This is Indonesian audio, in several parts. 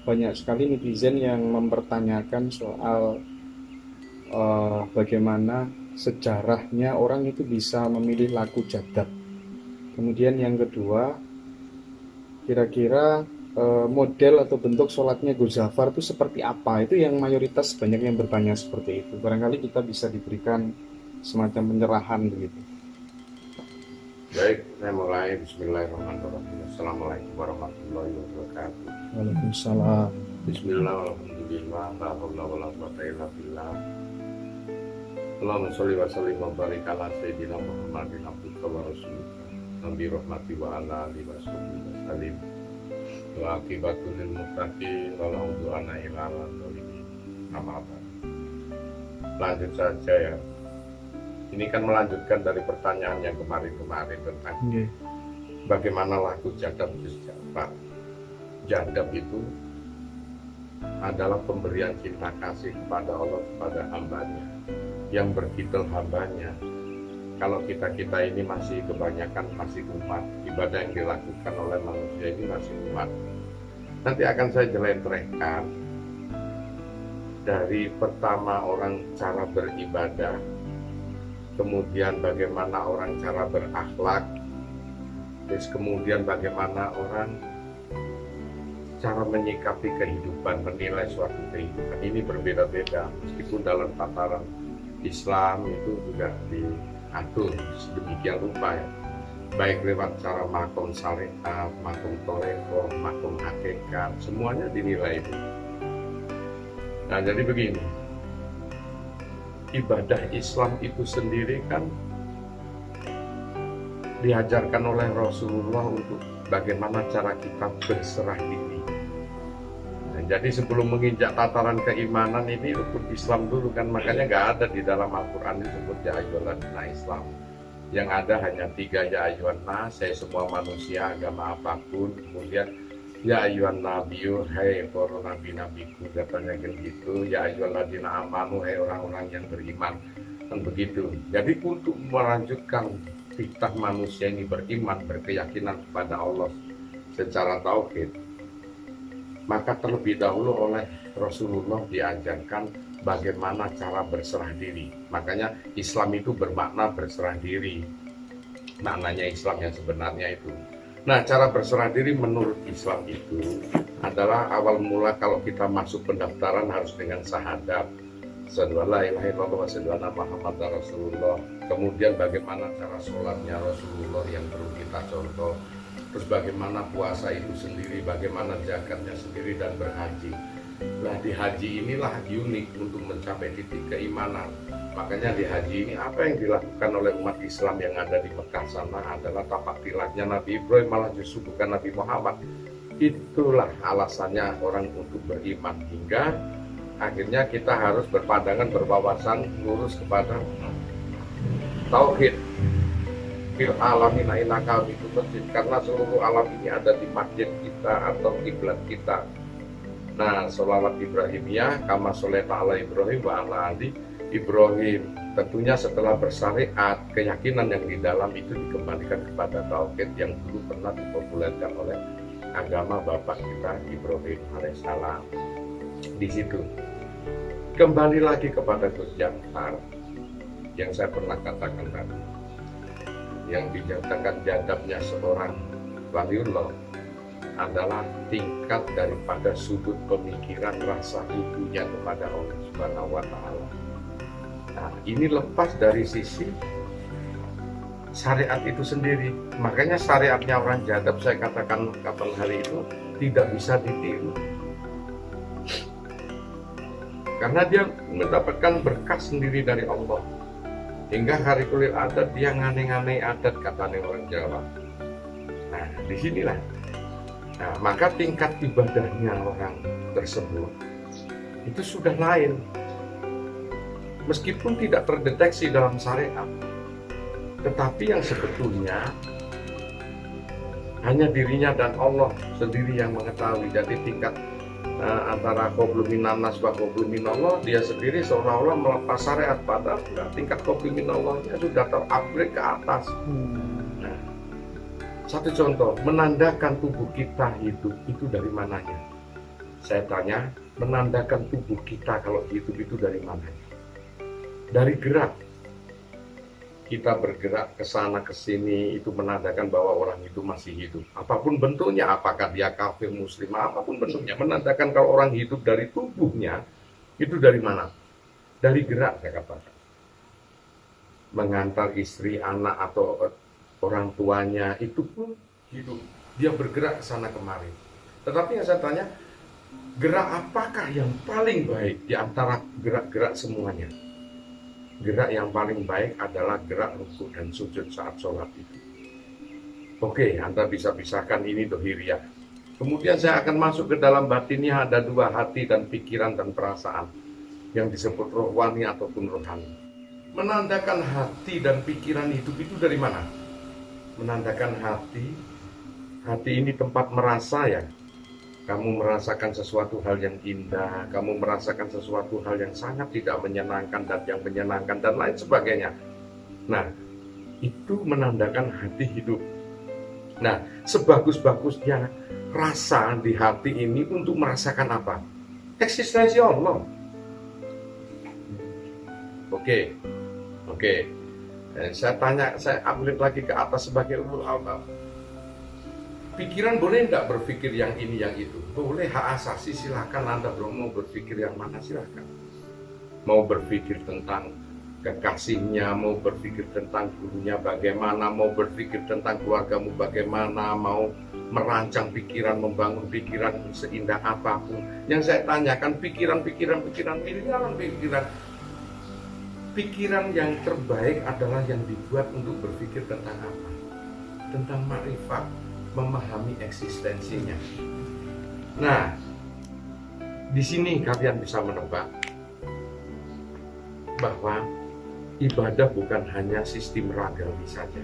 Banyak sekali netizen yang mempertanyakan soal bagaimana sejarahnya orang itu bisa memilih lagu jadab. Kemudian yang kedua, kira-kira model atau bentuk sholatnya Gus Zafar itu seperti apa? Itu yang mayoritas banyak yang bertanya seperti itu. Barangkali kita bisa diberikan semacam pencerahan begitu. Baik, saya mulai. Bismillahirrahmanirrahim. Assalamualaikum warahmatullahi wabarakatuh. Waalaikumsalam. Bismillah, alhamdulillah, la haula wala quwwata illa billah. Allahumma sholli wa sallim wa barik ala sayyidina Muhammadin abdika wa rasulika. Nabi rahmati wa ala alihi wa sahbihi wasallim. Wa akibatul lil muttaqin wa la udwana illa 'alal zalimin. Amma ba'd. Lanjut saja ya. Ini kan melanjutkan dari pertanyaan yang kemarin-kemarin tentang bagaimana lagu jadab Gus Zafar. Jadab itu adalah pemberian cinta kasih kepada Allah, kepada hambanya yang bertitel hambanya. Kalau kita ini masih kebanyakan masih umat, ibadah yang dilakukan oleh manusia ini masih umat. Nanti akan saya jelentrehkan dari pertama orang cara beribadah, kemudian bagaimana orang cara berakhlak, terus kemudian bagaimana orang cara menyikapi kehidupan, menilai suatu kehidupan. Ini berbeda-beda, meskipun dalam tataran Islam itu juga diatur sedemikian rupa ya. Baik lewat cara makom syariat, makom toreko, makom hakikat, semuanya dinilai itu. Nah jadi begini, ibadah Islam itu sendiri kan diajarkan oleh Rasulullah untuk bagaimana cara kita berserah diri. Nah, jadi sebelum menginjak tataran keimanan ini rukun Islam dulu kan, makanya nggak ada di dalam Al-Quran disebut ya ayyuhalladzina Islam. Yang ada hanya 3, ya ayyuhan nas, saya semua manusia agama apapun, kemudian ya ayyuhan nabiyyu, hai para nabi-nabiku, katanya gitu, ya ayyuhalladzina amanu, hai orang-orang yang beriman, kan begitu. Jadi untuk melanjutkan titah manusia ini beriman, berkeyakinan kepada Allah secara tauhid, maka terlebih dahulu oleh Rasulullah diajarkan bagaimana cara berserah diri. Makanya Islam itu bermakna berserah diri. Maknanya Islam yang sebenarnya itu. Nah, cara berserah diri menurut Islam itu adalah awal mula kalau kita masuk pendaftaran harus dengan syahadat. Asyhadu an la ilaha illallah wa asyhadu anna Muhammadar Rasulullah. Kemudian bagaimana cara sholatnya Rasulullah yang perlu kita contoh. Terus bagaimana puasa itu sendiri, bagaimana zakatnya sendiri, dan berhaji. Nah di haji inilah unik untuk mencapai titik keimanan. Makanya di haji ini apa yang dilakukan oleh umat Islam yang ada di Mekah sana adalah tapak tilaknya Nabi Ibrahim, malah justru bukan Nabi Muhammad. Itulah alasannya orang untuk beriman, hingga akhirnya kita harus berpandangan, berwawasan lurus kepada tauhid. Fil alamin ainaka itu masjid, karena seluruh alam ini ada di masjid kita atau kiblat kita. Nah, sholawat Ibrahimiyah kama sholeta ala Ibrahim wa ala ali Ibrahim. Tentunya setelah bersyariat, keyakinan yang di dalam itu dikembalikan kepada tauhid yang dulu pernah dipopulerkan oleh agama bapak kita Ibrahim alaihissalam. Di situ kembali lagi kepada Gus Zafar yang saya pernah katakan tadi, yang dinyatakan jadabnya seorang waliullah adalah tingkat daripada sudut pemikiran rasa rindunya kepada Allah Subhanahu wa Ta'ala. Nah, ini lepas dari sisi syariat itu sendiri. Makanya syariatnya orang jadab, saya katakan kapan hari itu, tidak bisa ditiru. Karena dia mendapatkan berkah sendiri dari Allah. Hingga hari kulit adat dia ngane-ngane adat, katanya orang Jawa. Nah, disinilah. Nah, maka tingkat ibadahnya orang tersebut itu sudah lain. Meskipun tidak terdeteksi dalam syariat, tetapi yang sebetulnya hanya dirinya dan Allah sendiri yang mengetahui. Jadi tingkat antara qobluminanas wa qobluminallah, dia sendiri seolah-olah melepas syariat, padahal tingkat qobluminallahnya sudah terupgrade ke atas. Nah, Satu contoh, menandakan tubuh kita hidup itu dari mananya? Saya tanya, menandakan tubuh kita kalau hidup itu dari mana? Dari gerak. Kita bergerak ke sana ke sini, itu menandakan bahwa orang itu masih hidup. Apapun bentuknya, apakah dia kafir, muslim, apapun bentuknya, menandakan kalau orang hidup dari tubuhnya, itu dari mana? Dari gerak, saya katakan. Mengantar istri, anak, atau orang tuanya, itu pun hidup. Dia bergerak ke sana kemari. Tetapi yang saya tanya, gerak apakah yang paling baik di antara gerak-gerak semuanya? Gerak yang paling baik adalah gerak rukuk dan sujud saat sholat itu. Oke, Anda bisa pisahkan ini dohiriyah. Kemudian saya akan masuk ke dalam batinnya, ada dua, hati dan pikiran dan perasaan, yang disebut rohani ataupun rohani. Menandakan hati dan pikiran hidup itu dari mana? Menandakan hati ini tempat merasa ya. Kamu merasakan sesuatu hal yang indah, kamu merasakan sesuatu hal yang sangat tidak menyenangkan dan yang menyenangkan dan lain sebagainya. Nah, itu menandakan hati hidup. Nah, sebagus-bagusnya rasa di hati ini untuk merasakan apa? Eksistensi Allah. Oke. Saya tanya, saya upgrade lagi ke atas sebagai ulul albab. Pikiran boleh tidak berpikir yang ini, yang itu? Boleh, hak asasi, silahkan Anda mau berpikir yang mana, silahkan. Mau berpikir tentang kekasihnya, mau berpikir tentang gurunya bagaimana, mau berpikir tentang keluargamu bagaimana, mau merancang pikiran, membangun pikiran seindah apapun. Yang saya tanyakan, pikiran miliaran pikiran. Pikiran yang terbaik adalah yang dibuat untuk berpikir tentang apa? Tentang makrifat, memahami eksistensinya. Nah, di sini kalian bisa menebak bahwa ibadah bukan hanya sistem ragawi saja,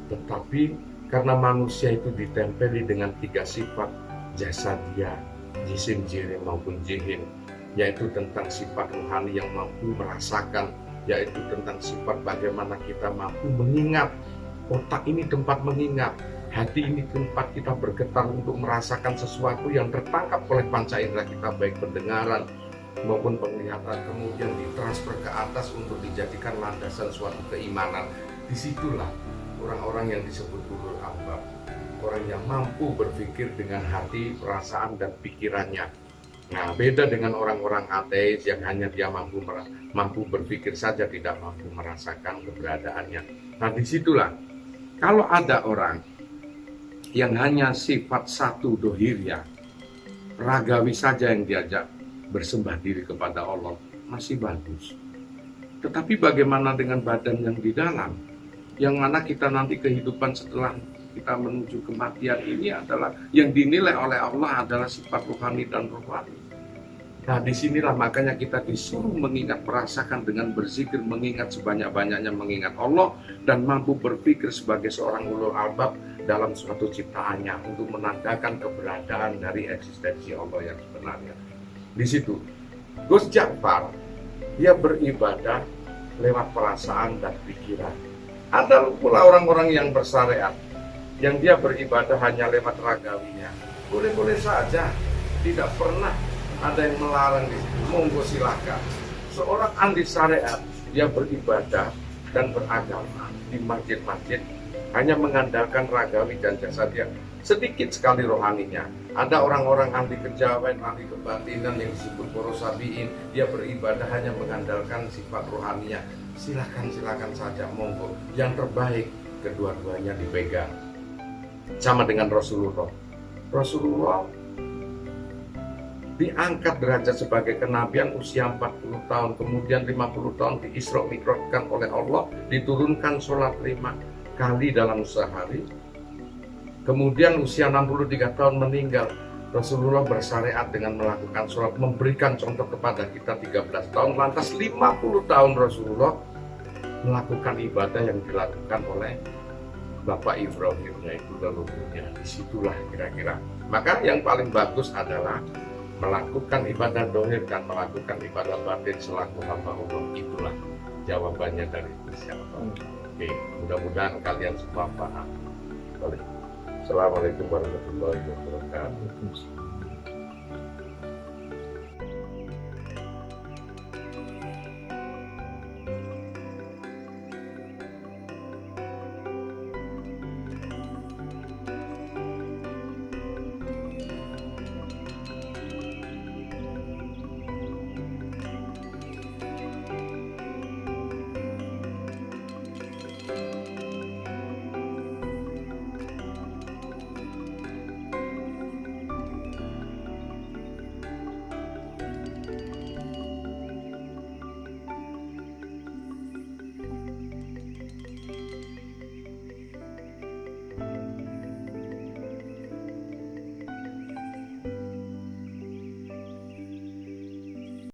tetapi karena manusia itu ditempeli dengan tiga sifat jasadiyah, jisim, jirim maupun jihin, yaitu tentang sifat rohani yang mampu merasakan, yaitu tentang sifat bagaimana kita mampu mengingat. Otak ini tempat mengingat, hati ini tempat kita bergetar untuk merasakan sesuatu yang tertangkap oleh panca indera kita, baik pendengaran maupun penglihatan, kemudian ditransfer ke atas untuk dijadikan landasan suatu keimanan. Disitulah orang-orang yang disebut ulul albab, orang yang mampu berpikir dengan hati, perasaan, dan pikirannya. Nah, beda dengan orang-orang ateis yang hanya dia mampu berpikir saja, tidak mampu merasakan keberadaannya. Nah, disitulah kalau ada orang yang hanya sifat satu dohiriyah, ragawi saja yang diajak bersembah diri kepada Allah, masih bagus. Tetapi bagaimana dengan badan yang di dalam? Yang mana kita nanti kehidupan setelah kita menuju kematian ini adalah yang dinilai oleh Allah adalah sifat rohani dan rohani. Nah, disinilah makanya kita disuruh mengingat, merasakan dengan berzikir, mengingat sebanyak-banyaknya, mengingat Allah, dan mampu berpikir sebagai seorang ulul albab dalam suatu ciptaannya untuk menandakan keberadaan dari eksistensi Allah yang sebenarnya. Di situ Gus Ja'far dia beribadah lewat perasaan dan pikiran. Ada pula orang-orang yang bersyariat yang dia beribadah hanya lewat ragawinya. Boleh-boleh saja, tidak pernah ada yang melarang di situ. Monggo silakan. Seorang ahli syariat dia beribadah dan beragama di masjid-masjid hanya mengandalkan ragawi dan jasadiyah, sedikit sekali rohaninya. Ada orang-orang ahli kejawen, ahli kebatinan yang disebut porosabiin, dia beribadah hanya mengandalkan sifat rohaninya. Silakan saja, monggo. Yang terbaik kedua-duanya dipegang. Sama dengan Rasulullah diangkat derajat sebagai kenabian usia 40 tahun, kemudian 50 tahun diisra mi'rajkan oleh Allah, diturunkan sholat 5 kali dalam sehari. Kemudian usia 63 tahun meninggal. Rasulullah bersyariat dengan melakukan sholat, memberikan contoh kepada kita 13 tahun, lantas 50 tahun Rasulullah melakukan ibadah yang dilakukan oleh Bapak Ibrahim, yaitu leluhurnya. Disitulah kira-kira. Maka yang paling bagus adalah melakukan ibadah dohir dan melakukan ibadah batin selaku hamba Allah. Itulah jawabannya dari Insya Allah. Oke, mudah-mudahan kalian semua paham. Boleh. Assalamualaikum warahmatullahi wabarakatuh. Waalaikumsalam.